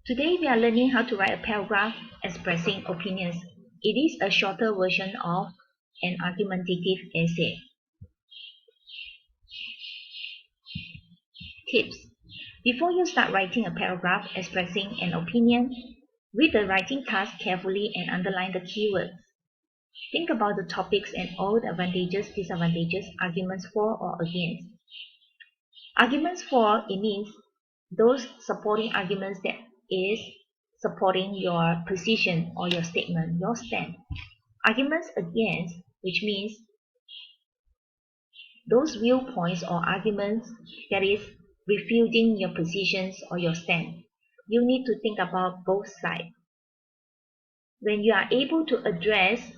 Today we are learning how to write a paragraph expressing opinions. It is a shorter version of an argumentative essay. Tips. Before you start writing a paragraph expressing an opinion, read the writing task carefully and underline the keywords. Think about the topics and all the advantages, disadvantages, arguments for or against. Arguments for, it means those supporting arguments that is supporting your position or your statement, your stand. Arguments against, which means those viewpoints or arguments that is refuting your positions or your stand. You need to think about both sides. When you are able to address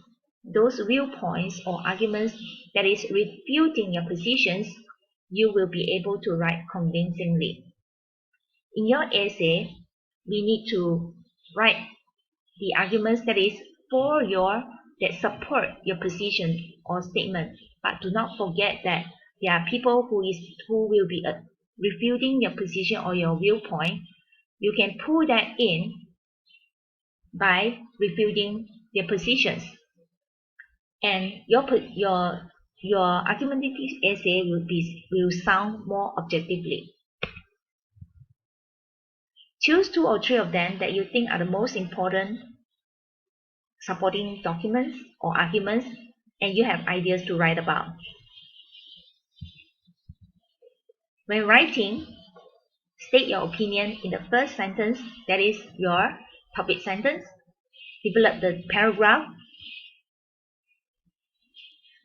those viewpoints or arguments that is refuting your positions, you will be able to write convincingly. In your essay, we need to write the arguments that is for that support your position or statement, but do not forget that there are people who will be refuting your position or your viewpoint. You can pull that in by refuting their positions, and your argumentative essay will sound more objectively. Choose 2 or 3 of them that you think are the most important supporting documents or arguments, and you have ideas to write about. When writing, state your opinion in the first sentence, that is your topic sentence. Develop the paragraph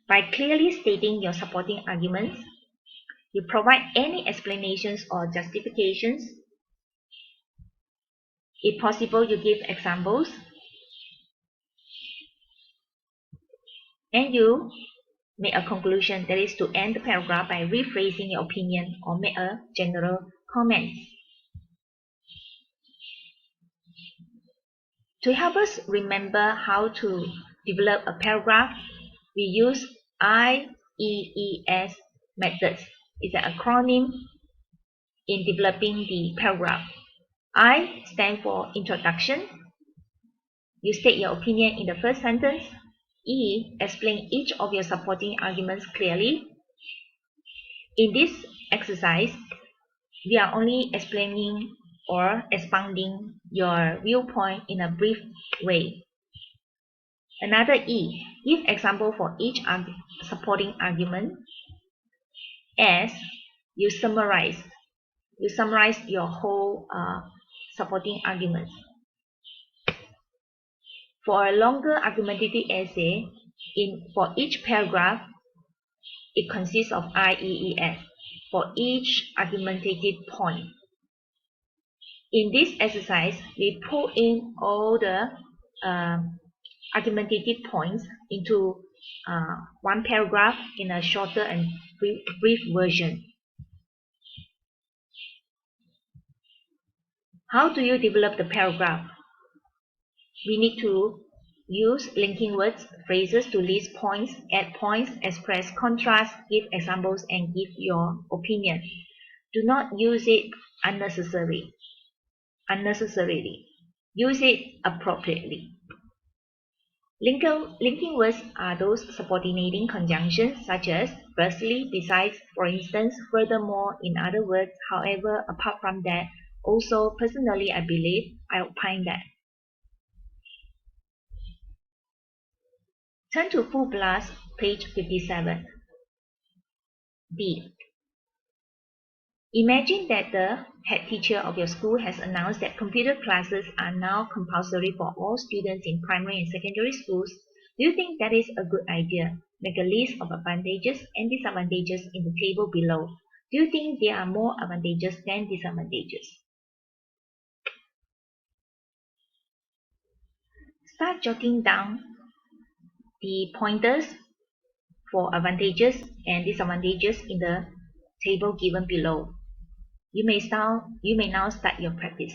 by clearly stating your supporting arguments. You provide any explanations or justifications. If possible, you give examples. And you make a conclusion, that is to end the paragraph by rephrasing your opinion or make a general comment. To help us remember how to develop a paragraph, we use IEES methods. It's an acronym in developing the paragraph. I stand for introduction. You state your opinion in the first sentence. E, explain each of your supporting arguments clearly. In this exercise, we are only explaining or expounding your viewpoint in a brief way. Another E, give example for each supporting argument. S, you summarize your whole supporting arguments. For a longer argumentative essay, for each paragraph, it consists of IEES for each argumentative point. In this exercise, we put in all the argumentative points into one paragraph in a shorter and brief version. How do you develop the paragraph? We need to use linking words, phrases to list points, add points, express contrast, give examples, and give your opinion. Do not use it unnecessarily. Use it appropriately. Linking words are those subordinating conjunctions such as firstly, besides, for instance, furthermore, in other words, however, apart from that, also, personally, I believe, I opine that. Turn to Full Blast, page 57. B. Imagine that the head teacher of your school has announced that computer classes are now compulsory for all students in primary and secondary schools. Do you think that is a good idea? Make a list of advantages and disadvantages in the table below. Do you think there are more advantages than disadvantages? Start jotting down the pointers for advantages and disadvantages in the table given below. You may now start your practice.